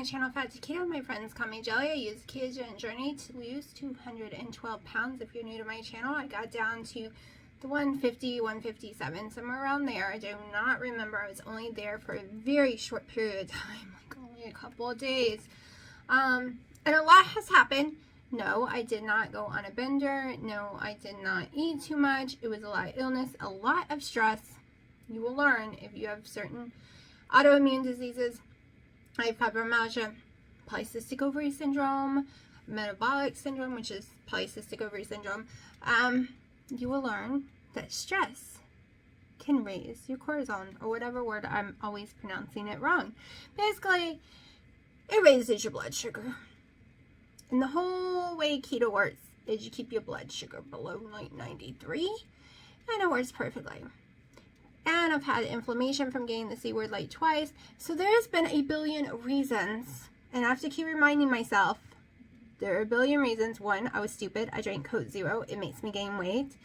my channel, Fat to Keto. My friends call me Jelly. I use the ketogenic journey to lose 212 pounds. If you're new to my channel, I got down to the 150, 157, somewhere around there. I do not remember. I was only there for a very short period of time, like only a couple of days. And a lot has happened. No, I did not go on a bender. No, I did not eat too much. It was a lot of illness, a lot of stress. You will learn if you have certain autoimmune diseases. I have fibromyalgia, polycystic ovary syndrome, metabolic syndrome, which is polycystic ovary syndrome. You will learn that stress can raise your cortisol, or whatever word, I'm always pronouncing it wrong. Basically, it raises your blood sugar. And the whole way keto works is you keep your blood sugar below like 93, and it works perfectly. And I've had inflammation from getting the C word like twice. So there's been a billion reasons. And I have to keep reminding myself, there are a billion reasons. One, I was stupid. I drank Coke Zero. It makes me gain weight.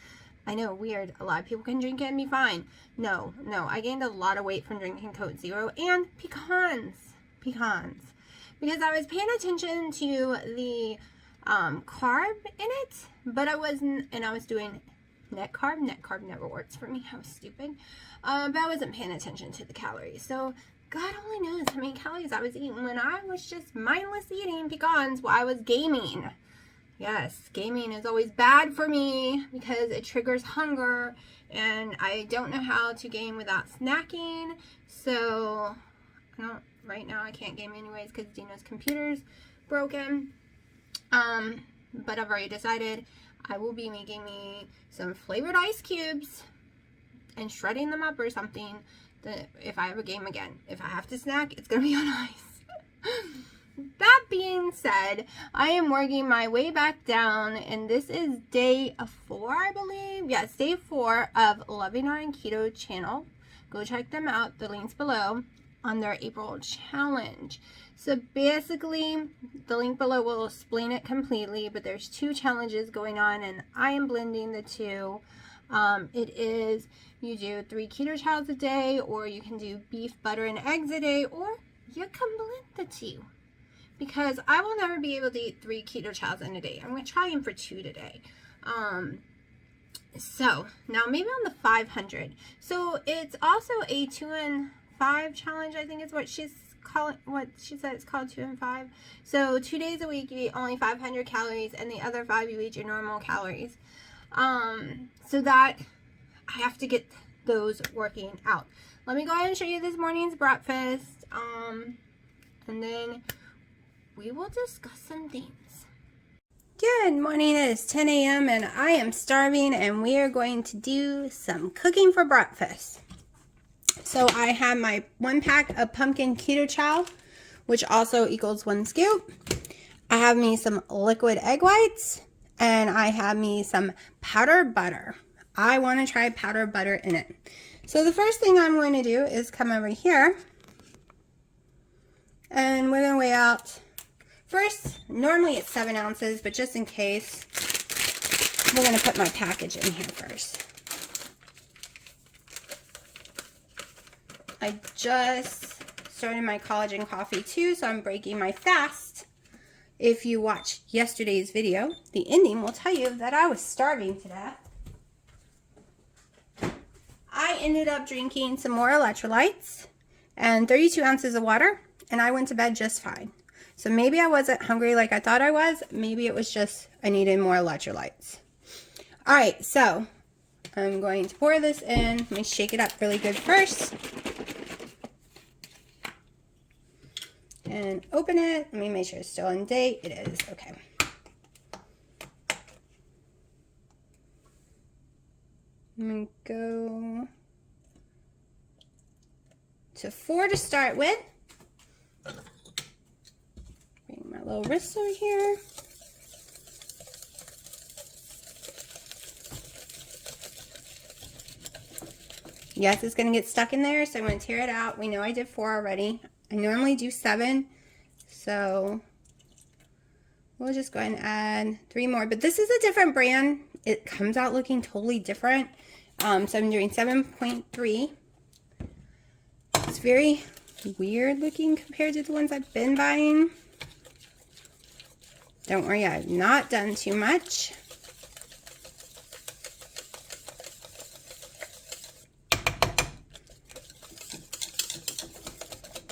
I know, weird. A lot of people can drink it and be fine. No. I gained a lot of weight from drinking Coke Zero. And pecans. Because I was paying attention to the carb in it. But I wasn't, and I was doing net carb. Net carb never works for me. I was stupid. But I wasn't paying attention to the calories. So God only knows how many calories I was eating when I was just mindless eating pecans while I was gaming. Yes, gaming is always bad for me because it triggers hunger, and I don't know how to game without snacking. So right now I can't game anyways because Dino's computer's broken. But I've already decided I will be making me some flavored ice cubes and shredding them up or something, that if I have a game again. If I have to snack, it's going to be on ice. That being said, I am working my way back down, and this is day 4, I believe. Yes, day 4 of Olivia NC Keto channel. Go check them out. The link's below on their April challenge. So basically, the link below will explain it completely, but there's 2 challenges going on, and I am blending the 2. It is, you do 3 keto chows a day, or you can do beef, butter, and eggs a day, or you can blend the 2. Because I will never be able to eat 3 keto chows in a day. I'm going to try them for 2 today. So, now maybe on the 500. So, it's also a 2 and 5 challenge, I think is what she's calling, what she said it's called, 2 and 5. So, 2 days a week you eat only 500 calories, and the other 5 you eat your normal calories. So that I have to get those working out. Let me go ahead and show you this morning's breakfast, and then we will discuss some things. Good morning. It is 10 a.m. and I am starving, and we are going to do some cooking for breakfast. So I have my 1 pack of pumpkin keto chow, which also equals 1 scoop. I have me some liquid egg whites, and I have me some powdered butter. I want to try powdered butter in it. So the first thing I'm going to do is come over here, and we're going to weigh out. First, normally it's 7 ounces, but just in case, we're going to put my package in here first. I just started my collagen coffee too, so I'm breaking my fast. If you watched yesterday's video, the ending will tell you that I was starving to death. I ended up drinking some more electrolytes and 32 ounces of water, and I went to bed just fine. So maybe I wasn't hungry like I thought I was. Maybe it was just I needed more electrolytes. All right, so I'm going to pour this in. Let me shake it up really good first. And open it. Let me make sure it's still in date. It is. Okay. I'm going to go to 4 to start with. Bring my little whistler here. Yes, it's going to get stuck in there, so I'm going to tear it out. We know I did 4 already. I normally do 7, so we'll just go ahead and add 3 more. But this is a different brand. It comes out looking totally different. So I'm doing 7.3. It's very weird looking compared to the ones I've been buying. Don't worry, I've not done too much.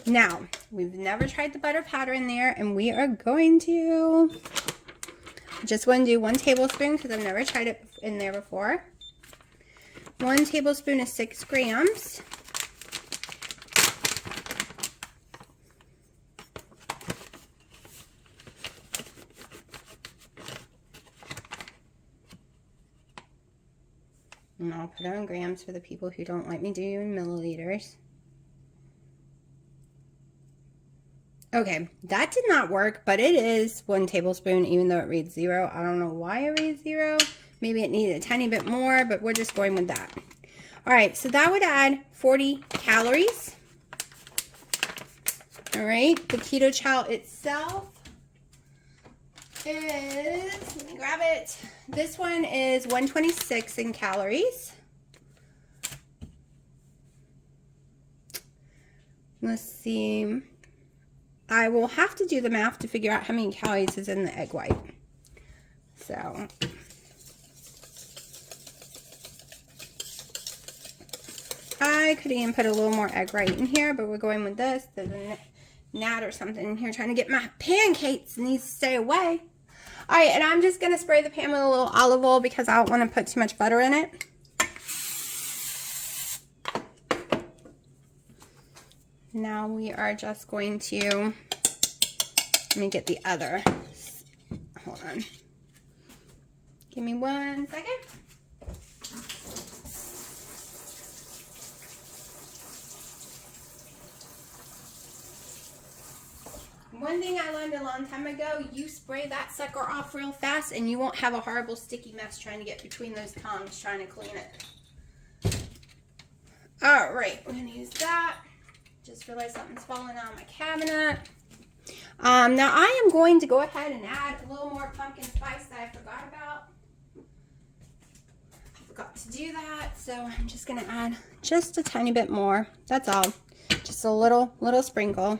Now, we've never tried the butter powder in there, and we are going to. Just want to do 1 tablespoon because I've never tried it in there before. 1 tablespoon is 6 grams. And I'll put it on grams for the people who don't like me doing milliliters. Okay, that did not work, but it is 1 tablespoon, even though it reads 0. I don't know why it reads 0. Maybe it needed a tiny bit more, but we're just going with that. All right, so that would add 40 calories. All right, the keto chow itself is, let me grab it. This one is 126 in calories. Let's see. I will have to do the math to figure out how many calories is in the egg white. So, I could even put a little more egg white in here, but we're going with this. There's a gnat or something in here trying to get my pancakes. It needs to stay away. All right, and I'm just going to spray the pan with a little olive oil because I don't want to put too much butter in it. Now we are just going to, let me get the other, hold on. Give me 1 second. One thing I learned a long time ago, you spray that sucker off real fast and you won't have a horrible sticky mess trying to get between those tongs trying to clean it. All right, we're gonna use that. Just realized something's falling out of my cabinet. Now I am going to go ahead and add a little more pumpkin spice that I forgot about. I forgot to do that, so I'm just gonna add just a tiny bit more. That's all. Just a little sprinkle.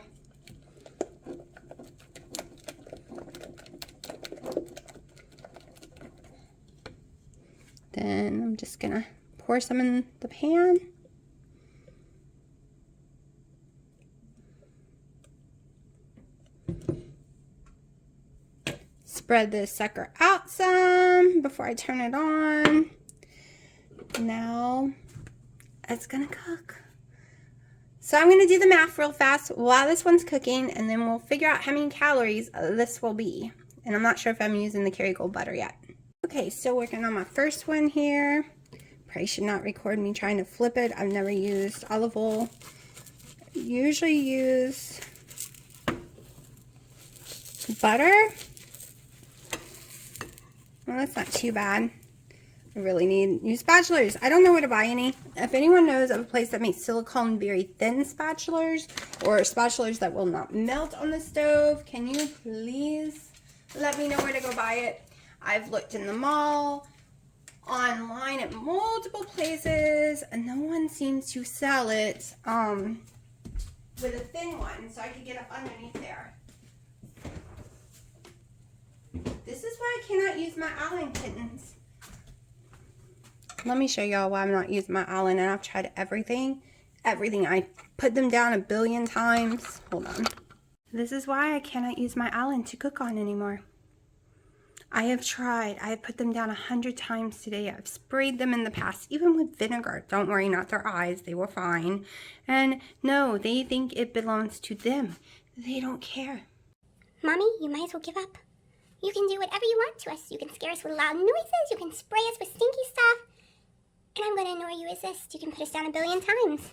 Then I'm just gonna pour some in the pan. Spread this sucker out some before I turn it on. Now it's gonna cook. So I'm gonna do the math real fast while this one's cooking, and then we'll figure out how many calories this will be. And I'm not sure if I'm using the Kerrygold butter yet. Okay, still working on my first one here. Probably should not record me trying to flip it. I've never used olive oil. I usually use butter. Well, that's not too bad. I really need new spatulas. I don't know where to buy any. If anyone knows of a place that makes silicone very thin spatulas or spatulas that will not melt on the stove, can you please let me know where to go buy it? I've looked in the mall, online at multiple places, and no one seems to sell it with a thin one, so I could get up underneath there. This is why I cannot use my Allen kittens. Let me show y'all why I'm not using my Allen, and I've tried everything. I put them down a billion times. Hold on. This is why I cannot use my Allen to cook on anymore. I have tried. I have put them down 100 times today. I've sprayed them in the past, even with vinegar. Don't worry, not their eyes. They were fine. And no, they think it belongs to them. They don't care. Mommy, you might as well give up. You can do whatever you want to us. You can scare us with loud noises. You can spray us with stinky stuff. And I'm going to ignore you resist. You can put us down a billion times.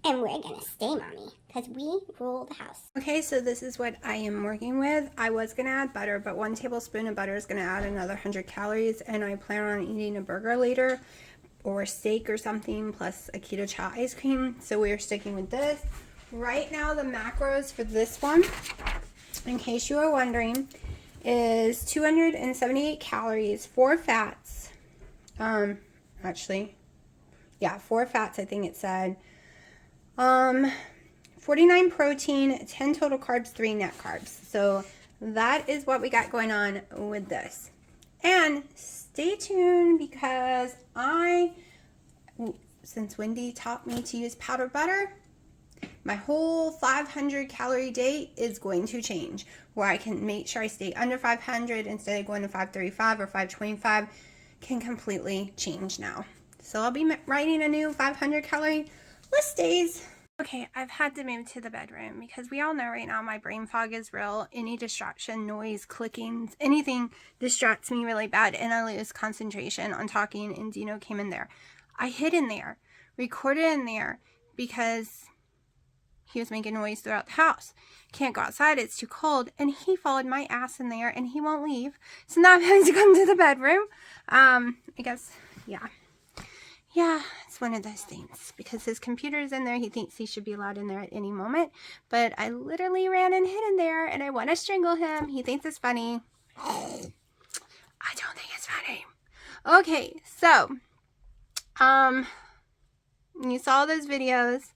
And we're going to stay, Mommy, because we rule the house. Okay, so this is what I am working with. I was going to add butter, but 1 tablespoon of butter is going to add another 100 calories. And I plan on eating a burger later or steak or something plus a keto chow ice cream. So we are sticking with this. Right now, the macros for this one, in case you are wondering, is 278 calories, 4 fats. Actually, yeah, 4 fats, I think it said. 49 protein, 10 total carbs, 3 net carbs. So that is what we got going on with this. And stay tuned because since Wendy taught me to use powdered butter, my whole 500 calorie day is going to change, where I can make sure I stay under 500 instead of going to 535 or 525 can completely change now. So I'll be writing a new 500 calorie list days. Okay, I've had to move to the bedroom because we all know right now my brain fog is real. Any distraction, noise, clicking, anything distracts me really bad and I lose concentration on talking, and Dino came in there. I hid in there, recorded in there because he was making noise throughout the house. Can't go outside, it's too cold, and he followed my ass in there and he won't leave. So now I'm having to come to the bedroom. I guess, yeah, it's one of those things because his computer's in there. He thinks he should be allowed in there at any moment, but I literally ran and hid in there and I want to strangle him. He thinks it's funny. I don't think it's funny. Okay, so you saw those videos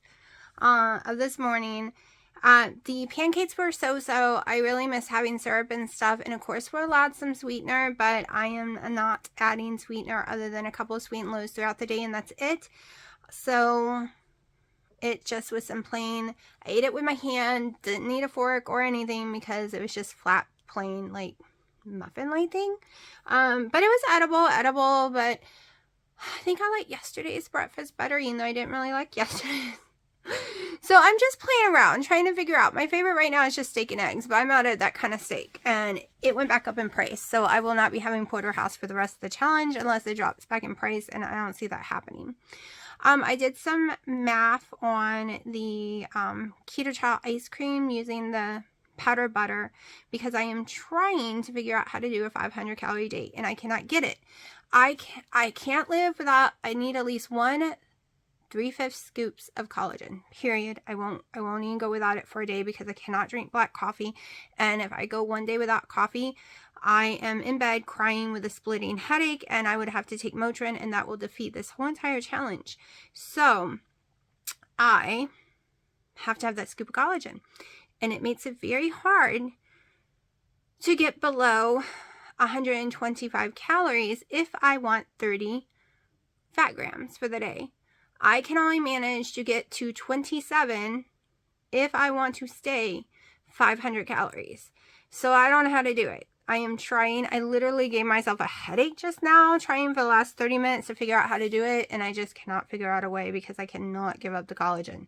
of this morning. The pancakes were so-so. I really miss having syrup and stuff, and of course we're allowed some sweetener, but I am not adding sweetener other than a couple of sweet and lows throughout the day, and that's it. So it just was some plain, I ate it with my hand, didn't need a fork or anything because it was just flat, plain, like muffin-like thing. But it was edible, but I think I like yesterday's breakfast better, even though I didn't really like yesterday's. So I'm just playing around, trying to figure out. My favorite right now is just steak and eggs, but I'm out of that kind of steak. And it went back up in price. So I will not be having porterhouse for the rest of the challenge unless it drops back in price. And I don't see that happening. I did some math on the Keto Chow ice cream using the powdered butter because I am trying to figure out how to do a 500 calorie day. And I cannot get it. I can't live without, I need at least 1/3 scoops of collagen, period. I won't even go without it for a day because I cannot drink black coffee. And if I go one day without coffee, I am in bed crying with a splitting headache and I would have to take Motrin, and that will defeat this whole entire challenge. So I have to have that scoop of collagen, and it makes it very hard to get below 125 calories if I want 30 fat grams for the day. I can only manage to get to 27 if I want to stay 500 calories. So I don't know how to do it. I am trying. I literally gave myself a headache just now trying for the last 30 minutes to figure out how to do it, and I just cannot figure out a way because I cannot give up the collagen.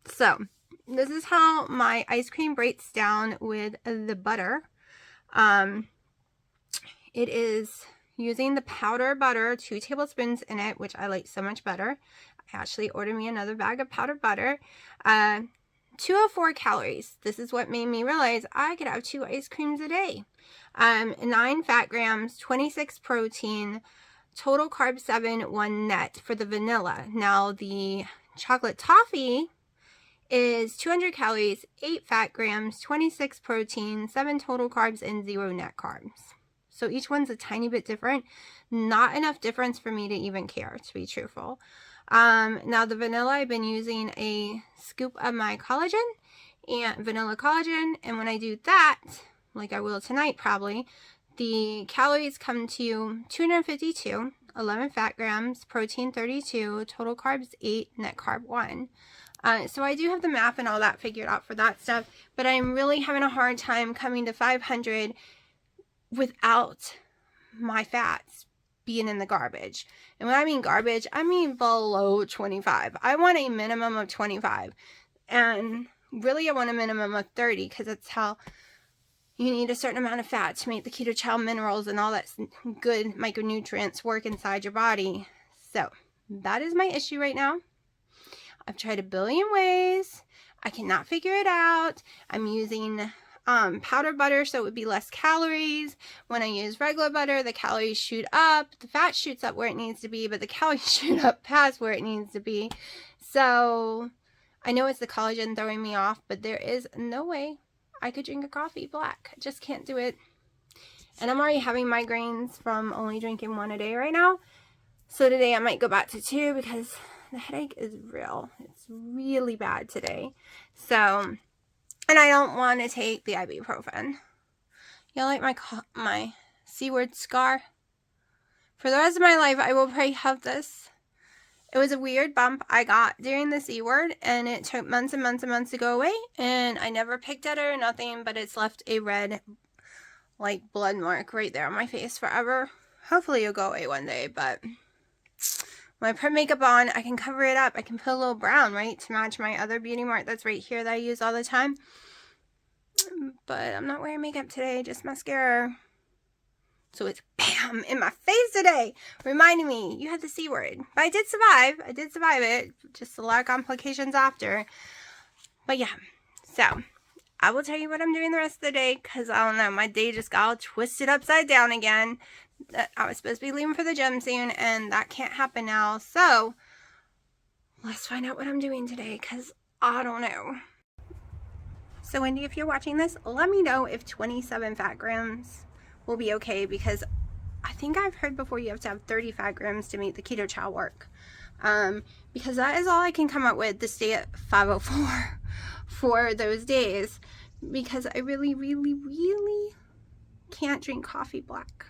So this is how my ice cream breaks down with the butter. It is using the powdered butter, 2 tablespoons in it, which I like so much better. I actually ordered me another bag of powdered butter. 204 calories. This is what made me realize I could have 2 ice creams a day. 9 fat grams, 26 protein, total carb 7, 1 net for the vanilla. Now the chocolate toffee is 200 calories, 8 fat grams, 26 protein, 7 total carbs, and 0 net carbs. So each one's a tiny bit different. Not enough difference for me to even care, to be truthful. Now the vanilla, I've been using a scoop of my collagen and vanilla collagen. And when I do that, like I will tonight probably, the calories come to 252, 11 fat grams, protein 32, total carbs 8, net carb 1. So I do have the math and all that figured out for that stuff, but I'm really having a hard time coming to 500 without my fats being in the garbage. And when I mean garbage, I mean below 25. I want a minimum of 25. And really I want a minimum of 30 because that's how you need a certain amount of fat to make the Keto Chow minerals and all that good micronutrients work inside your body. So that is my issue right now. I've tried a billion ways. I cannot figure it out. I'm using powdered butter, so it would be less calories. When I use regular butter, the calories shoot up. The fat shoots up where it needs to be, but the calories shoot up past where it needs to be. So I know it's the collagen throwing me off, but there is no way I could drink a coffee black. I just can't do it. And I'm already having migraines from only drinking 1 a day right now. So today I might go back to 2 because the headache is real. It's really bad today. So, and I don't want to take the ibuprofen. You like my C word scar? For the rest of my life, I will probably have this. It was a weird bump I got during the C word, and it took months and months and months to go away, and I never picked at it or nothing, but it's left a red, like, blood mark right there on my face forever. Hopefully it'll go away one day, but when I put makeup on, I can cover it up. I can put a little brown, right, to match my other beauty mark that's right here that I use all the time. But I'm not wearing makeup today, just mascara. So it's bam in my face today, reminding me you had the C word. But I did survive. I did survive it. Just a lot of complications after. But yeah, so I will tell you what I'm doing the rest of the day, because I don't know, my day just got all twisted upside down again. I was supposed to be leaving for the gym soon, and that can't happen now. So let's find out what I'm doing today, because I don't know. So Wendy, if you're watching this, let me know if 27 fat grams will be okay, because I think I've heard before you have to have 30 fat grams to make the keto chow work. Because that is all I can come up with to stay at 504 for those days, because I really, really, really can't drink coffee black.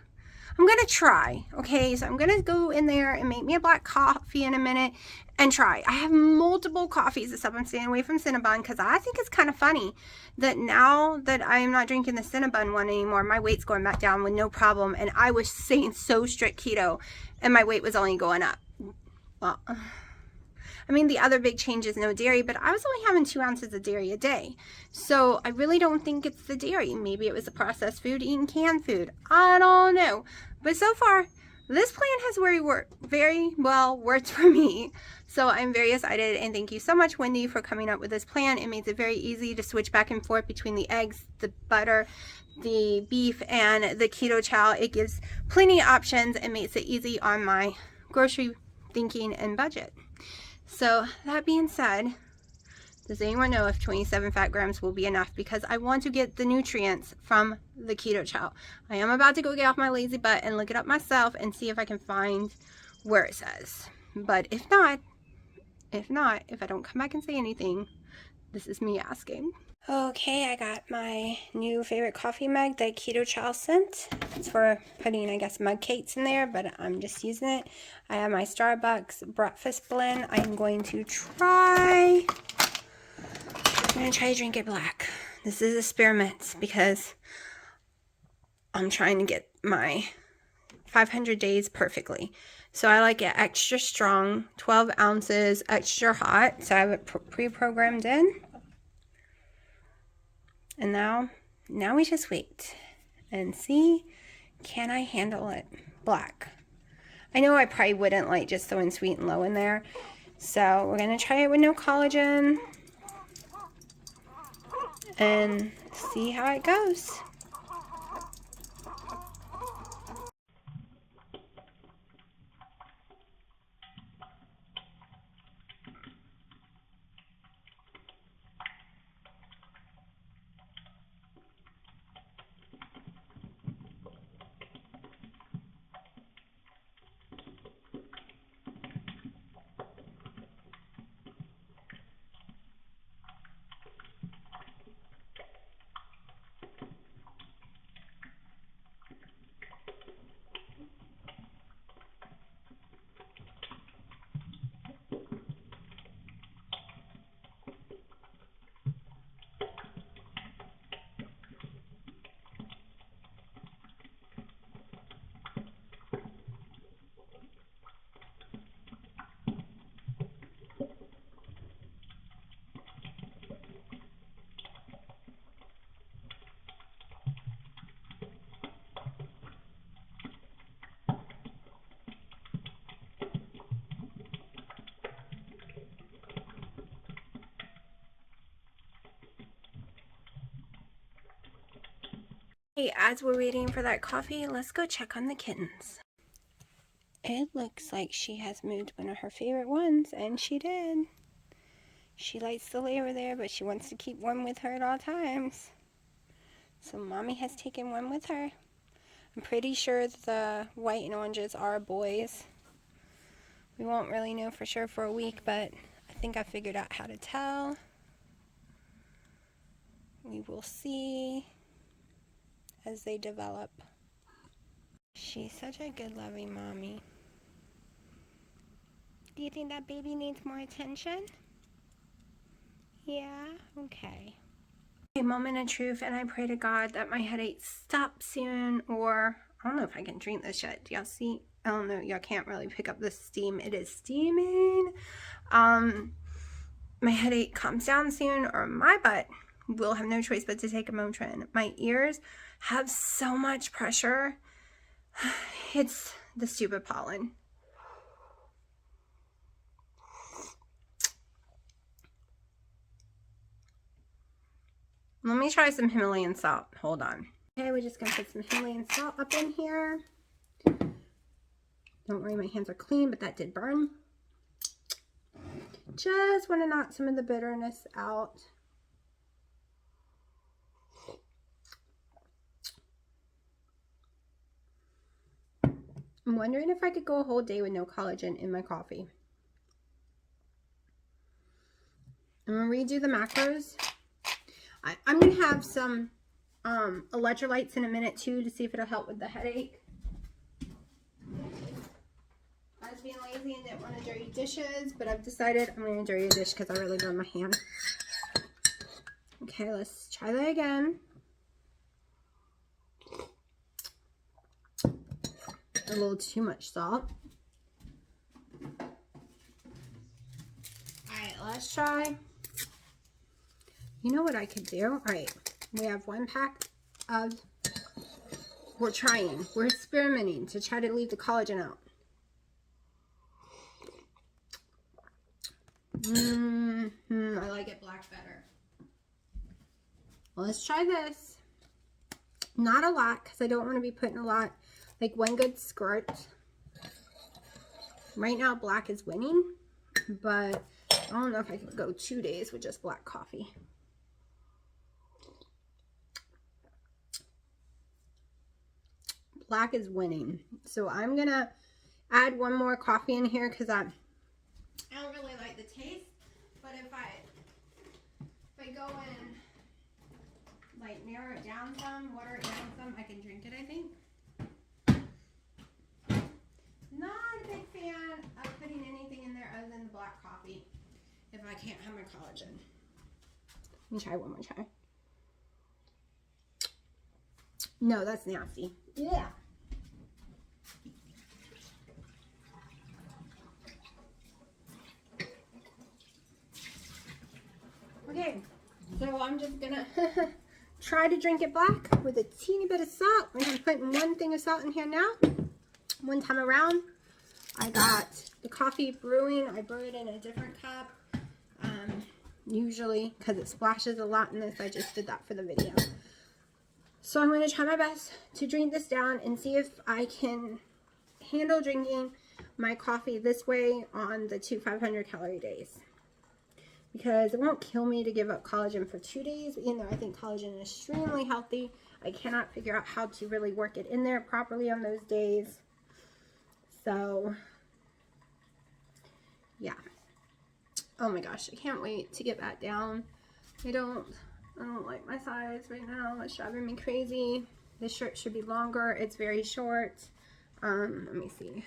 I'm gonna try, okay? So I'm gonna go in there and make me a black coffee in a minute and try. I have multiple coffees and stuff. I'm staying away from Cinnabon because I think it's kind of funny that now that I'm not drinking the Cinnabon one anymore, my weight's going back down with no problem. And I was saying so strict keto and my weight was only going up. Well, I mean, the other big change is no dairy, but I was only having 2 ounces of dairy a day. So I really don't think it's the dairy. Maybe it was the processed food, eating canned food. I don't know. But so far, this plan has very well worked for me. So I'm very excited, and thank you so much, Wendy, for coming up with this plan. It makes it very easy to switch back and forth between the eggs, the butter, the beef, and the keto chow. It gives plenty of options and makes it easy on my grocery thinking and budget. So that being said, does anyone know if 27 fat grams will be enough? Because I want to get the nutrients from the keto chow. I am about to go get off my lazy butt and look it up myself and see if I can find where it says. But if not, if I don't come back and say anything, this is me asking. Okay, I got my new favorite coffee mug, the Keto Chow scent. It's for putting, I guess, mug cakes in there, but I'm just using it. I have my Starbucks breakfast blend. I'm going to try to drink it black. This is experiments because I'm trying to get my 500 days perfectly. So I like it extra strong, 12 ounces, extra hot. So I have it pre-programmed in. And now we just wait and see, can I handle it black? I know I probably wouldn't like just throwing sweet and low in there. So we're going to try it with no collagen and see how it goes. Hey, as we're waiting for that coffee, let's go check on the kittens. It looks like she has moved one of her favorite ones, and she did. She likes to lay over there, but she wants to keep one with her at all times. So Mommy has taken one with her. I'm pretty sure the white and oranges are boys. We won't really know for sure for a week, but I think I figured out how to tell. We will see as they develop. She's such a good, loving mommy. Do you think that baby needs more attention? Yeah? Okay. A moment of truth, and I pray to God that my headache stops soon, or I don't know if I can drink this yet. Do y'all see? I don't know. Y'all can't really pick up the steam. It is steaming. My headache calms down soon, or my butt will have no choice but to take a Motrin. My ears have so much pressure. It's the stupid pollen. Let me try some Himalayan salt. Hold on. Okay, we're just gonna put some Himalayan salt up in here. Don't worry, my hands are clean, but that did burn. Just want to knock some of the bitterness out. I'm wondering if I could go a whole day with no collagen in my coffee. I'm gonna redo the macros. I'm gonna have some electrolytes in a minute too to see if it'll help with the headache. I was being lazy and didn't want to dirty dishes, but I've decided I'm gonna dirty a dish because I really burned my hand. Okay, let's try that again. A little too much salt. Alright, let's try. You know what I could do? Alright, we have 1 pack of, we're experimenting to try to leave the collagen out. I like it black better. Well, let's try this. Not a lot, because I don't want to be putting a lot, like 1 good squirt. Right now, black is winning, but I don't know if I can go 2 days with just black coffee. Black is winning. So I'm going to add 1 more coffee in here because I don't really like the taste. But if I go and like narrow it down some, water it down some, I can drink it, I think. Not a big fan of putting anything in there other than the black coffee if I can't have my collagen. Let me try 1 more try. No, that's nasty. Yeah. Okay, so I'm just gonna try to drink it black with a teeny bit of salt. I'm putting 1 thing of salt in here now. 1 time around, I got the coffee brewing. I brew it in a different cup. Usually, because it splashes a lot in this, I just did that for the video. So I'm going to try my best to drink this down and see if I can handle drinking my coffee this way on the 2 500-calorie days. Because it won't kill me to give up collagen for 2 days, even though I think collagen is extremely healthy. I cannot figure out how to really work it in there properly on those days. So, yeah. Oh my gosh, I can't wait to get back down. I don't like my size right now. It's driving me crazy. This shirt should be longer. It's very short. Let me see.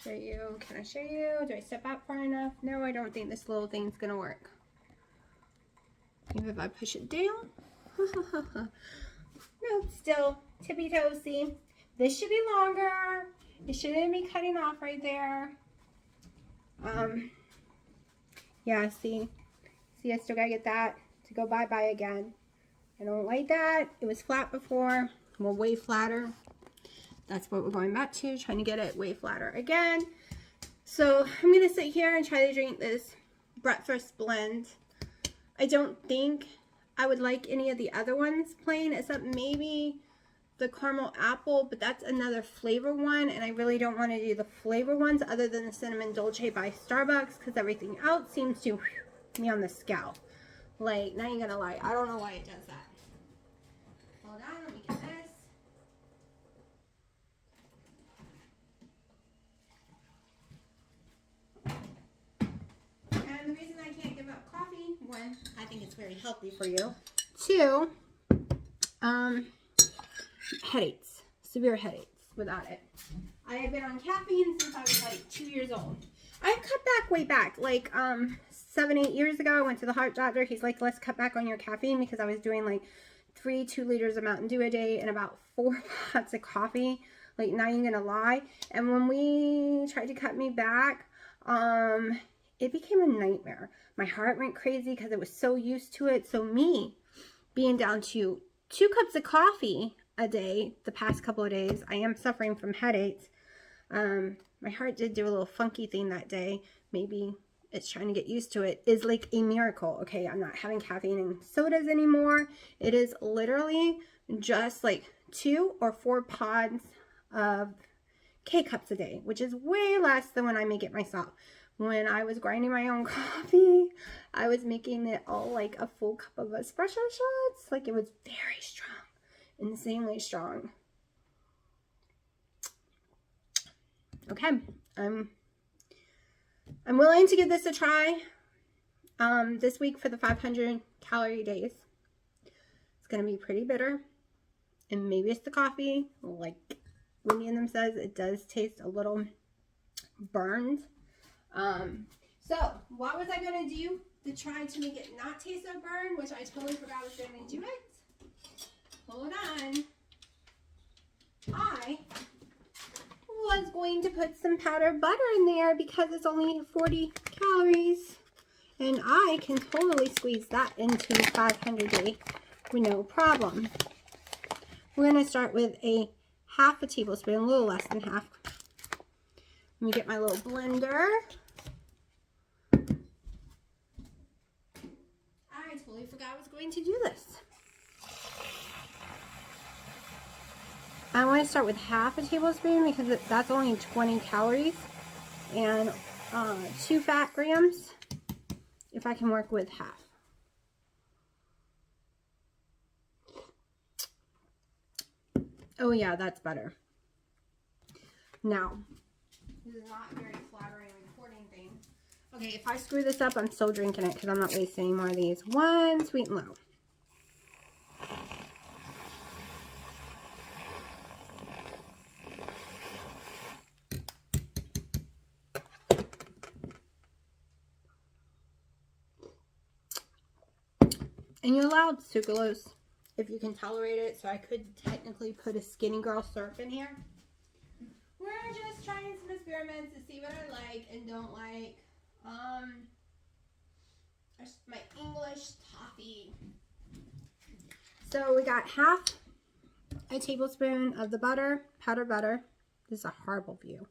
Show you. Can I show you? Do I step out far enough? No, I don't think this little thing's gonna work. Maybe if I push it down. No, still tippy-toesy. This should be longer. It shouldn't be cutting off right there. Yeah, see, I still gotta get that to go bye-bye again. I don't like that. It was flat before. Well, way flatter. That's what we're going back to, trying to get it way flatter again. So I'm gonna sit here and try to drink this breakfast blend. I don't think I would like any of the other ones plain, except maybe the caramel apple, but that's another flavor one, and I really don't want to do the flavor ones other than the cinnamon dolce by Starbucks, because everything else seems to me on the scalp. Like, not even gonna lie, I don't know why it does that. Hold on, let me get this. one, I think it's very healthy for you. Two, headaches, severe headaches without it. I have been on caffeine since I was like 2 years old. I cut back way back, like 7-8 years ago. I went to the heart doctor. He's like, let's cut back on your caffeine, because I was doing like 2 liters of Mountain Dew a day and about 4 pots of coffee. Like, not even gonna lie. And when we tried to cut me back, it became a nightmare. My heart went crazy because I was so used to it. So me being down to 2 cups of coffee a day the past couple of days, I am suffering from headaches. My heart did do a little funky thing that day. Maybe it's trying to get used to it. Is like a miracle. Okay, I'm not having caffeine and sodas anymore. It is literally just like 2 or 4 pods of K-cups a day, which is way less than when I make it myself. When I was grinding my own coffee, I was making it all like a full cup of espresso shots. Like, it was very strong, insanely strong. Okay, I'm willing to give this a try this week for the 500 calorie days. It's going to be pretty bitter, and maybe it's the coffee. Like Wendy and them says, it does taste a little burned. So what was I going to do to try to make it not taste so burned, which I totally forgot I was going to do it. Hold on. I was going to put some powdered butter in there because it's only 40 calories, and I can totally squeeze that into 500 day with no problem. We're going to start with a half a tablespoon, a little less than half. Let me get my little blender. I totally forgot I was going to do this. I want to start with half a tablespoon because that's only 20 calories and 2 fat grams, if I can work with half. Oh yeah, that's better. Now, this is not a very flattering recording thing. Okay, if I screw this up, I'm still drinking it because I'm not wasting any more of these. 1 sweet and low. And you're allowed sucralose if you can tolerate it. So I could technically put a Skinny Girl syrup in here. We're just trying some experiments to see what I like and don't like. My English toffee. So we got half a tablespoon of the butter, powdered butter. This is a horrible view.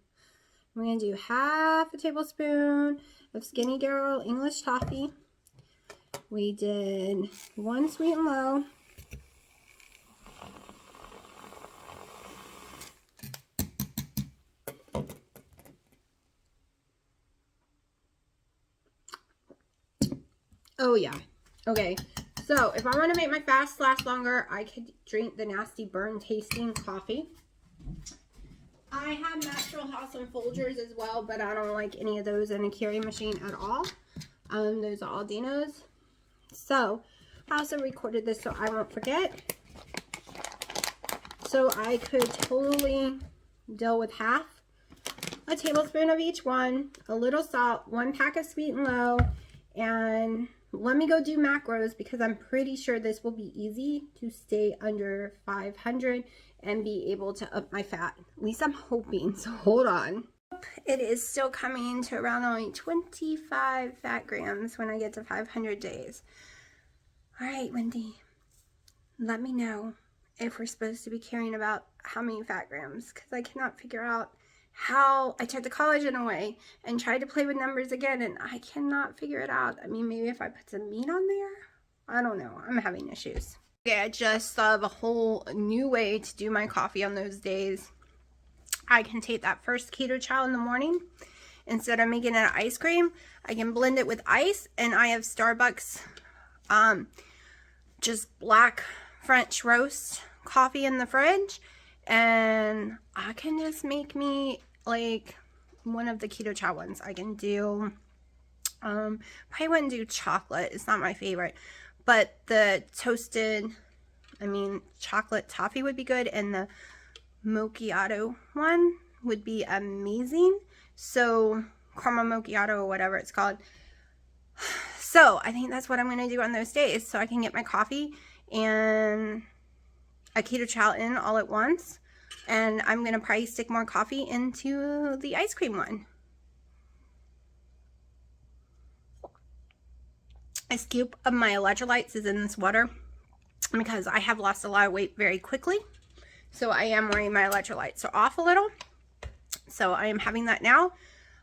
We're going to do half a tablespoon of Skinny Girl English toffee. We did 1 sweet and low. Oh yeah. Okay. So if I want to make my fast last longer, I could drink the nasty burn tasting coffee. I have Natural House and Folgers as well, but I don't like any of those in a Keurig machine at all. Those are all Dino's. So I also recorded this so I won't forget. So I could totally deal with half a tablespoon of each one, a little salt, 1 pack of sweet and low, and let me go do macros because I'm pretty sure this will be easy to stay under 500 and be able to up my fat. At least I'm hoping, so hold on. It is still coming to around only 25 fat grams when I get to 500 days. All right, Wendy, let me know if we're supposed to be caring about how many fat grams, because I cannot figure out how I took the collagen away and tried to play with numbers again, and I cannot figure it out. I mean, maybe if I put some meat on there, I don't know. I'm having issues. Okay, I just thought of a whole new way to do my coffee on those days. I can take that first keto chow in the morning. Instead of making it ice cream, I can blend it with ice, and I have Starbucks just black French roast coffee in the fridge, and I can just make me like one of the keto chow ones. I can do Probably wouldn't do chocolate. It's not my favorite. But the toasted, chocolate toffee would be good. And the macchiato one would be amazing. So, caramel macchiato or whatever it's called. So, I think that's what I'm going to do on those days. So, I can get my coffee and a keto chow in all at once. And I'm going to probably stick more coffee into the ice cream one. A scoop of my electrolytes is in this water because I have lost a lot of weight very quickly. So I am worrying my electrolytes are off a little. So I am having that now.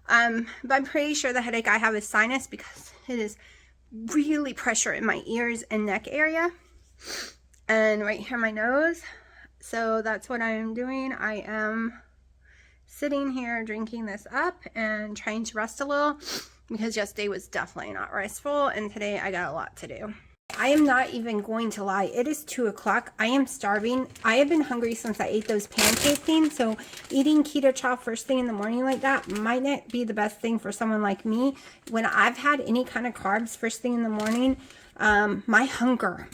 But I'm pretty sure the headache I have is sinus because it is really pressure in my ears and neck area. And right here my nose. So that's what I am doing. I am sitting here drinking this up and trying to rest a little because yesterday was definitely not restful and today I got a lot to do. I am not even going to lie. It is 2 o'clock. I am starving. I have been hungry since I ate those pancake things. So eating keto chow first thing in the morning like that might not be the best thing for someone like me. When I've had any kind of carbs first thing in the morning, my hunger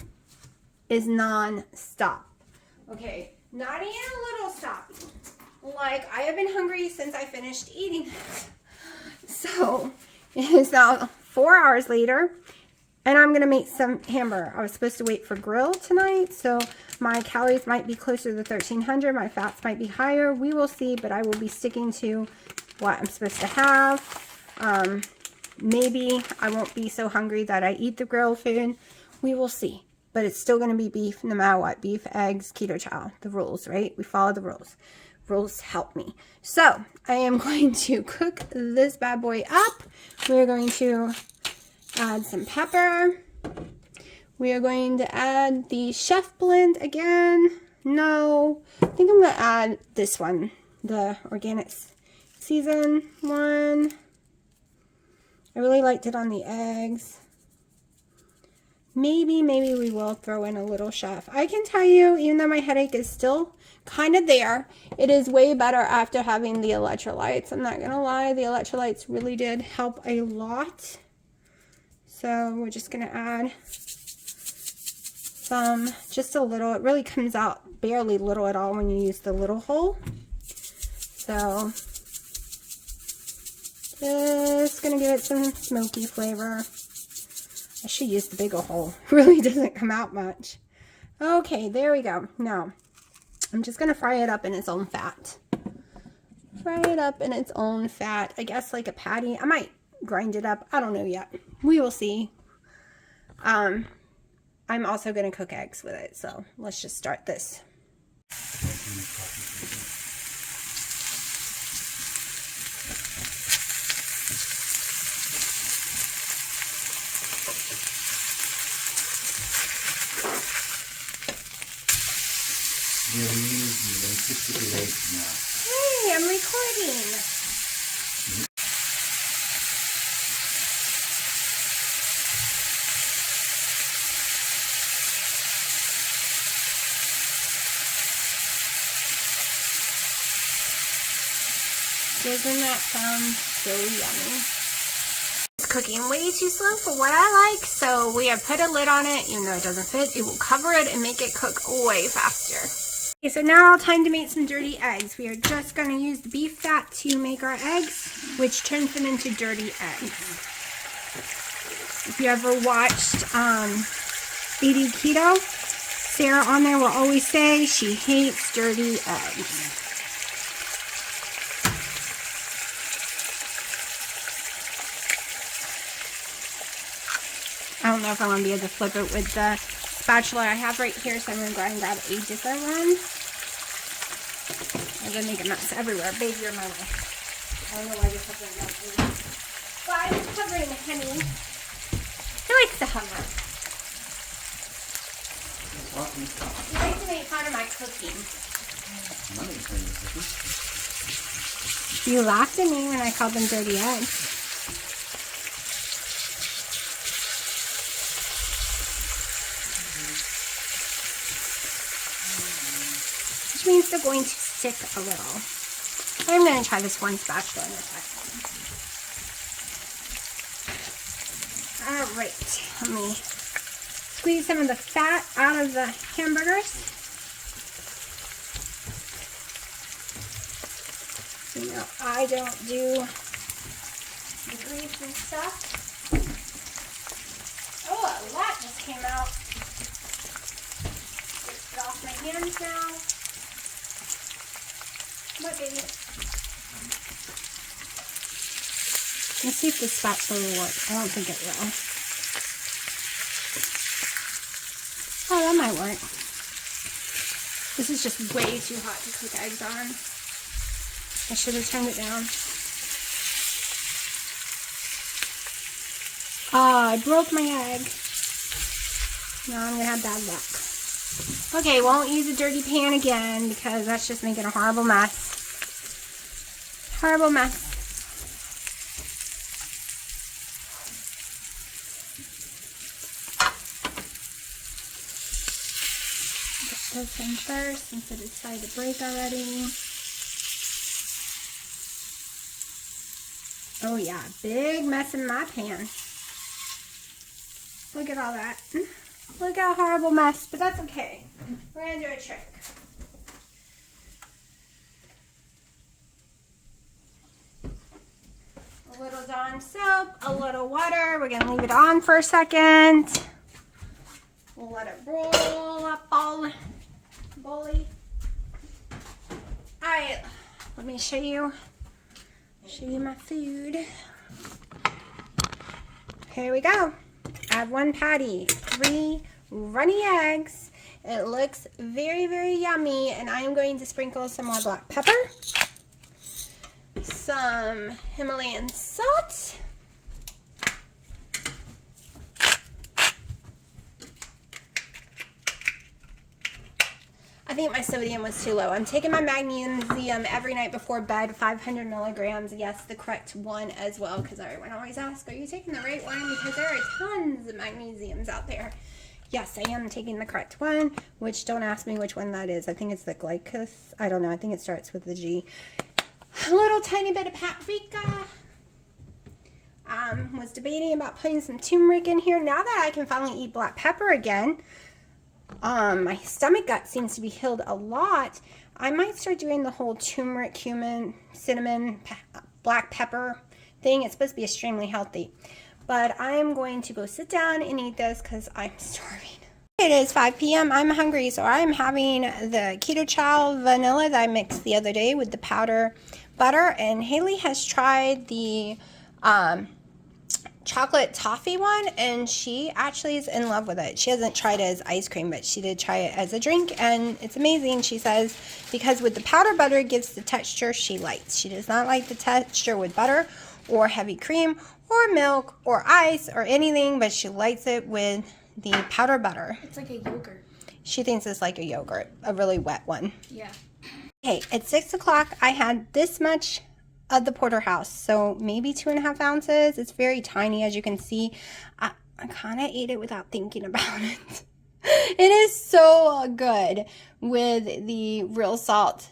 is non-stop. Okay, not even a little stop. Like, I have been hungry since I finished eating this. So, it is now 4 hours later, and I'm going to make some hamburger. I was supposed to wait for grill tonight, so my calories might be closer to 1,300. My fats might be higher. We will see, but I will be sticking to what I'm supposed to have. Maybe I won't be so hungry that I eat the grill food. We will see. But it's still going to be beef no matter what. Beef, eggs, keto chow. The rules, right? We follow the rules. Rules help me. So, I am going to cook this bad boy up. We're going to add some pepper. We are going to add the chef blend again. No, I think I'm going to add this one. The organic season one. I really liked it on the eggs. Maybe we will throw in a little chef. I can tell you, even though my headache is still kind of there, it is way better after having the electrolytes. I'm not going to lie, the electrolytes really did help a lot. So we're just going to add some, just a little. It really comes out barely little at all when you use the little hole. So just going to give it some smoky flavor. I should use the bigger hole. It really doesn't come out much. Okay, there we go. Now, I'm just going to fry it up in its own fat. Fry it up in its own fat. I guess like a patty. I might grind it up. I don't know yet. We will see. I'm also going to cook eggs with it. So, let's just start this. Hey, I'm recording. Doesn't that sound so yummy? It's cooking way too slow for what I like, so we have put a lid on it. Even though it doesn't fit, it will cover it and make it cook way faster. Okay, so now time to make some dirty eggs. We are just going to use the beef fat to make our eggs, which turns them into dirty eggs. If you ever watched It On Keto, Sarah on there will always say she hates dirty eggs. I don't know if I'm going to be able to flip it with the spatula I have right here, so I'm going to go ahead and grab a different one. I'm going to make a mess everywhere. Baby, you're my way. I don't know why you're covering that. Well, I was covering Henny. He likes to hover. He likes to make fun of my cooking. You laughed at me when I called them dirty eggs. Which means they're going to stick a little. I'm going to try this one spatula in a second. Great. Let me squeeze some of the fat out of the hamburgers. You know, I don't do the grease and stuff. Oh, a lot just came out. Get it off my hands now. Look at it. Let's see if this spatula will work. I don't think it will. Oh, that might work. This is just way too hot to cook eggs on. I should have turned it down. Oh, I broke my egg. Now I'm going to have bad luck. Okay, won't use a dirty pan again because that's just making a horrible mess. Horrible mess. Get this in first since it decided to break already. Oh yeah, big mess in my pan. Look at all that. Look at a horrible mess, but that's okay. We're gonna do a trick. A little Dawn soap, a little water. We're gonna leave it on for a second. We'll let it roll up all bully. Alright, let me show you my food. Here we go. I have 1 patty, 3 runny eggs. It looks very, very yummy, and I am going to sprinkle some more black pepper, some Himalayan salt, I think my sodium was too low. I'm taking my magnesium every night before bed, 500 milligrams. Yes, the correct one as well, because everyone always asks, are you taking the right one? Because there are tons of magnesiums out there. Yes, I am taking the correct one, which don't ask me which one that is. I think it's the glycos. I don't know. I think it starts with the G. A little tiny bit of paprika. Was debating about putting some turmeric in here. Now that I can finally eat black pepper again, my stomach gut seems to be healed a lot. I might start doing the whole turmeric, cumin, cinnamon, black pepper thing. It's supposed to be extremely healthy. But I'm going to go sit down and eat this because I'm starving. It is 5 p.m. I'm hungry, so I'm having the Keto Chow vanilla that I mixed the other day with the powder butter. And Haley has tried the chocolate toffee one, and she actually is in love with it. She hasn't tried it as ice cream, but she did try it as a drink, and it's amazing, she says, because with the powder butter it gives the texture she likes. She does not like the texture with butter or heavy cream or milk or ice or anything, but she likes it with the powder butter. It's like a yogurt. She thinks it's like a yogurt, a really wet one. Yeah. Okay, at 6 o'clock I had this much of the porterhouse, so maybe 2.5 ounces. It's very tiny, as you can see. I kind of ate it without thinking about it. It is so good with the real salt,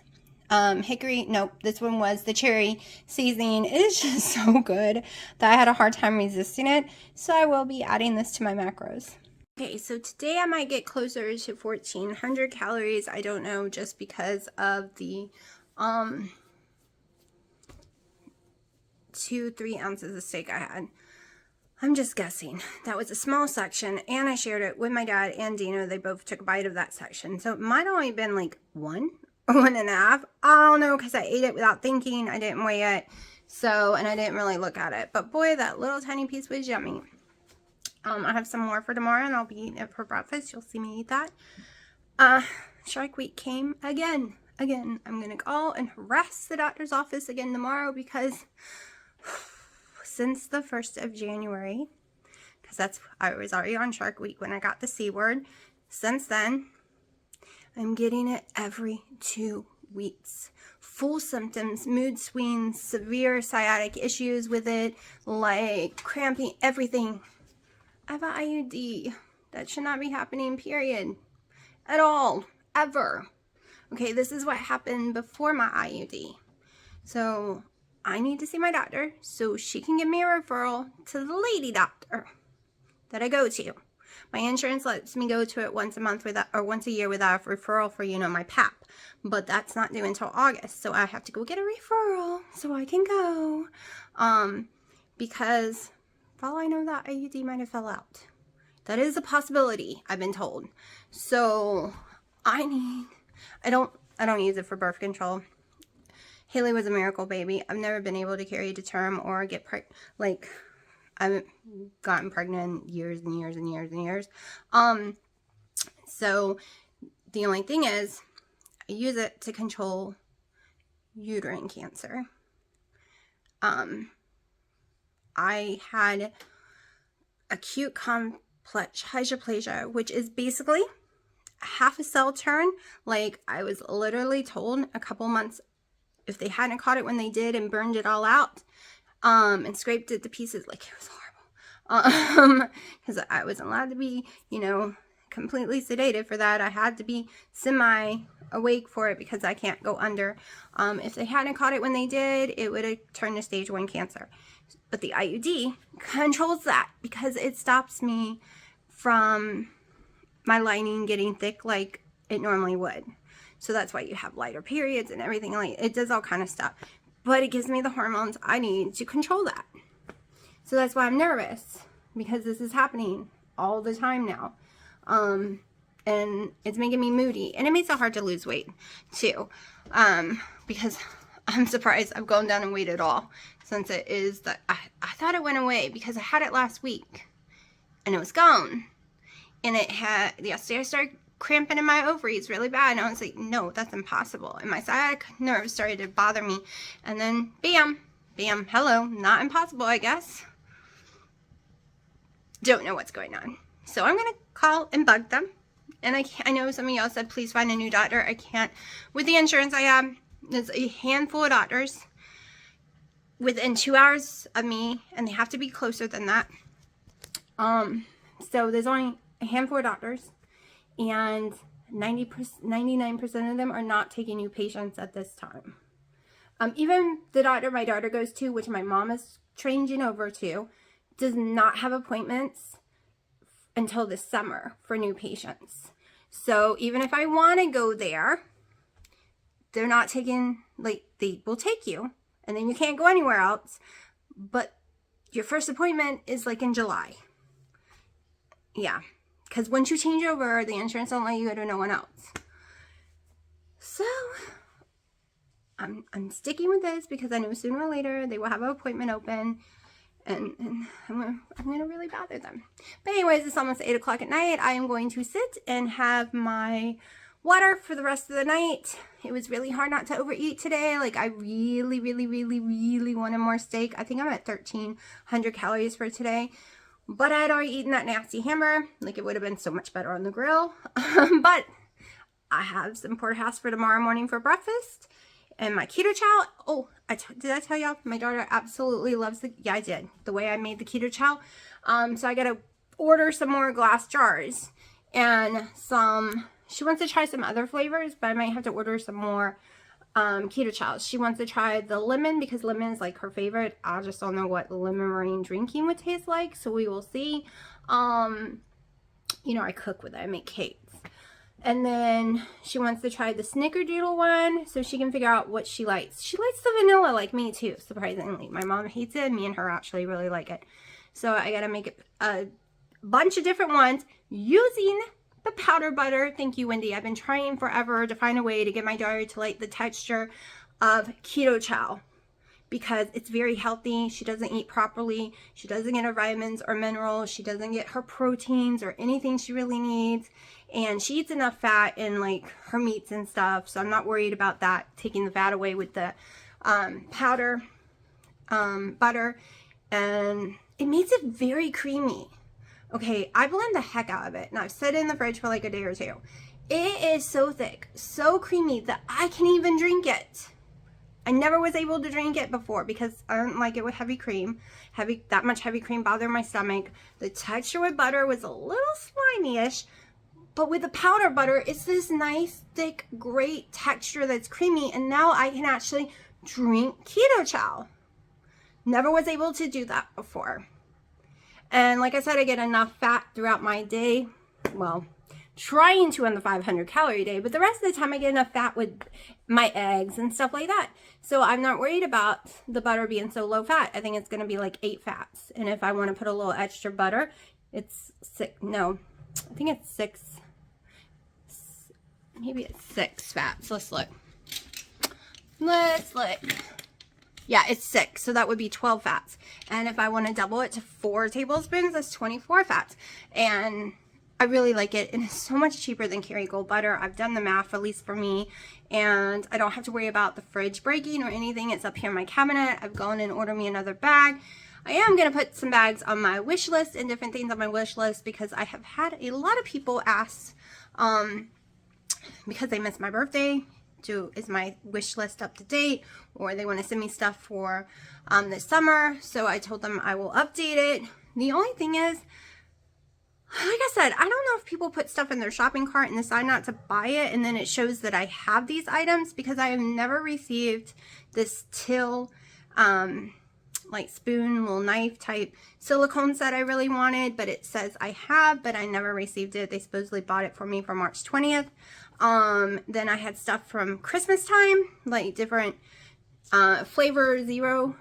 hickory, nope, this one was the cherry seasoning. It is just so good that I had a hard time resisting it, so I will be adding this to my macros. Okay, so today I might get closer to 1,400 calories. I don't know, just because of the 2-3 ounces of steak I had. I'm just guessing. That was a small section, and I shared it with my dad and Dino. They both took a bite of that section, so it might have only been like 1 or 1.5. I don't know, because I ate it without thinking. I didn't weigh it, so, and I didn't really look at it, but boy, that little tiny piece was yummy. I have some more for tomorrow, and I'll be eating it for breakfast. You'll see me eat that. Shark Week came again. I'm gonna go and harass the doctor's office again tomorrow, because since the 1st of January, because I was already on Shark Week when I got the C word. Since then, I'm getting it every 2 weeks. Full symptoms, mood swings, severe sciatic issues with it, like cramping, everything. I have an IUD. That should not be happening, period. At all. Ever. Okay, this is what happened before my IUD. So I need to see my doctor so she can give me a referral to the lady doctor. that I go to. My insurance lets me go to it once a month without, or once a year without a referral for, my PAP. But that's not due until August. So I have to go get a referral so I can go. Because for all I know, that IUD might have fell out. That is a possibility, I've been told. So I don't use it for birth control. Haley was a miracle baby. I've never been able to carry to term or get pregnant. Like, I haven't gotten pregnant years and years and years and years. So the only thing is, I use it to control uterine cancer. I had acute complex hyperplasia, which is basically half a cell turn. Like, I was literally told a couple months, if they hadn't caught it when they did and burned it all out, and scraped it to pieces, like, it was horrible. Because I wasn't allowed to be, completely sedated for that. I had to be semi-awake for it because I can't go under. If they hadn't caught it when they did, it would have turned to stage 1 cancer. But the IUD controls that because it stops me from my lining getting thick like it normally would. So that's why you have lighter periods and everything. Like, it does all kind of stuff. But it gives me the hormones I need to control that. So that's why I'm nervous, because this is happening all the time now. And it's making me moody. And it makes it hard to lose weight, too. Because I'm surprised I've gone down in weight at all. Since it is that I thought it went away because I had it last week. And it was gone. And yesterday I started cramping in my ovaries really bad. And I was like, no, that's impossible. And my sciatic nerves started to bother me. And then, bam, hello, not impossible, I guess. Don't know what's going on. So I'm going to call and bug them. And I know some of y'all said, please find a new doctor. I can't. With the insurance I have, there's a handful of doctors within 2 hours of me. And they have to be closer than that. So there's only a handful of doctors. And 99% of them are not taking new patients at this time. Even the doctor my daughter goes to, which my mom is changing over to, does not have appointments until this summer for new patients. So even if I want to go there, they're not taking, like, they will take you and then you can't go anywhere else. But your first appointment is like in July. Yeah. Because once you change over, the insurance don't let you go to no one else. So I'm sticking with this because I know sooner or later they will have an appointment open. And I'm going to really bother them. But anyways, it's almost 8 o'clock at night. I am going to sit and have my water for the rest of the night. It was really hard not to overeat today. Like, I really, really, really, really wanted more steak. I think I'm at 1,300 calories for today. But I had already eaten that nasty hamburger. Like, it would have been so much better on the grill. But I have some porterhouse for tomorrow morning for breakfast. And my keto chow. Oh, did I tell y'all? My daughter absolutely loves yeah, I did. The way I made the keto chow. So I got to order some more glass jars. And she wants to try some other flavors, but I might have to order some more keto chows. She wants to try the lemon because lemon is like her favorite. I just don't know what lemon meringue drinking would taste like. So we will see. I cook with it. I make cakes. And then she wants to try the snickerdoodle one so she can figure out what she likes. She likes the vanilla like me too, surprisingly. My mom hates it. Me and her actually really like it. So I got to make a bunch of different ones using the powder butter. Thank you, Wendy. I've been trying forever to find a way to get my daughter to like the texture of keto chow because it's very healthy. She doesn't eat properly. She doesn't get her vitamins or minerals. She doesn't get her proteins or anything she really needs. And she eats enough fat in like her meats and stuff. So I'm not worried about that, taking the fat away with the powder butter. And it makes it very creamy. Okay, I blend the heck out of it. And I've set it in the fridge for like a day or two. It is so thick, so creamy that I can even drink it. I never was able to drink it before because I don't like it with heavy cream. That much heavy cream bothered my stomach. The texture with butter was a little slimy-ish. But with the powder butter, it's this nice, thick, great texture that's creamy. And now I can actually drink keto chow. Never was able to do that before. And like I said, I get enough fat throughout my day. Well, trying to on the 500 calorie day, but the rest of the time I get enough fat with my eggs and stuff like that. So I'm not worried about the butter being so low fat. I think it's going to be like 8 fats. And if I want to put a little extra butter, it's 6. No, I think it's 6. Maybe it's 6 fats. Let's look. Yeah, it's 6. So that would be 12 fats. And if I want to double it to 4 tablespoons, that's 24 fats. And I really like it, and it's so much cheaper than Kerrygold butter. I've done the math, at least for me, and I don't have to worry about the fridge breaking or anything. It's up here in my cabinet. I've gone and ordered me another bag. I am going to put some bags on my wish list and different things on my wish list because I have had a lot of people ask, because they missed my birthday, is my wish list up to date, or they want to send me stuff for this summer. So I told them I will update it. The only thing is, like I said, I don't know if people put stuff in their shopping cart and decide not to buy it, and then it shows that I have these items, because I have never received this till, like spoon, little knife type silicone set I really wanted, but it says I have, but I never received it. They supposedly bought it for me for March 20th. Then I had stuff from Christmas time, like different flavor, zero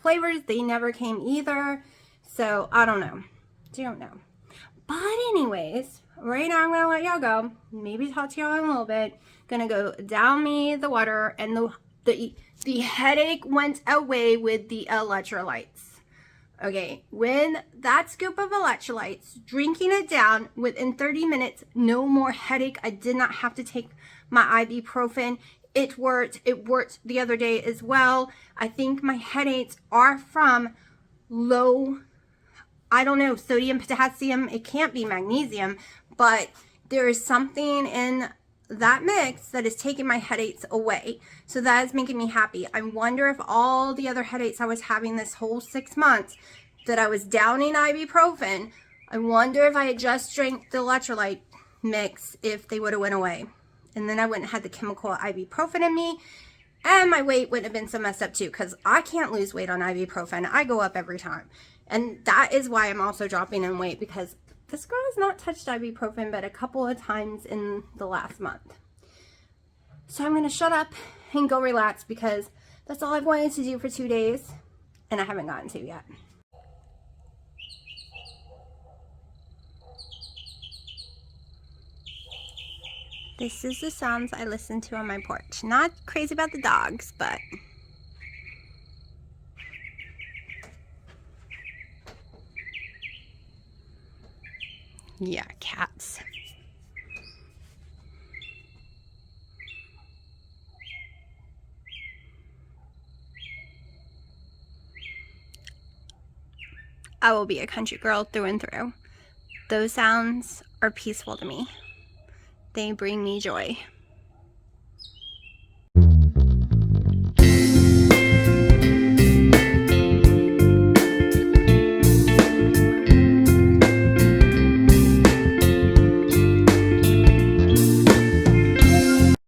flavors. They never came either. So I don't know. But anyways, right now I'm going to let y'all go. Maybe talk to y'all in a little bit. Going to go down me the water, and the headache went away with the electrolytes. Okay, with that scoop of electrolytes, drinking it down, within 30 minutes, no more headache. I did not have to take my ibuprofen. It worked. It worked the other day as well. I think my headaches are from low, I don't know, sodium, potassium. It can't be magnesium, but there is something in that mix that is taking my headaches away. So that is making me happy. I wonder if all the other headaches I was having this whole 6 months that I was downing ibuprofen, I wonder if I had just drank the electrolyte mix, if they would have went away. And then I wouldn't have had the chemical ibuprofen in me, and my weight wouldn't have been so messed up too, because I can't lose weight on ibuprofen. I go up every time. And that is why I'm also dropping in weight, because this girl has not touched ibuprofen but a couple of times in the last month. So I'm going to shut up and go relax, because that's all I've wanted to do for 2 days, and I haven't gotten to yet. This is the sounds I listen to on my porch. Not crazy about the dogs, but yeah, cats. I will be a country girl through and through. Those sounds are peaceful to me. They bring me joy.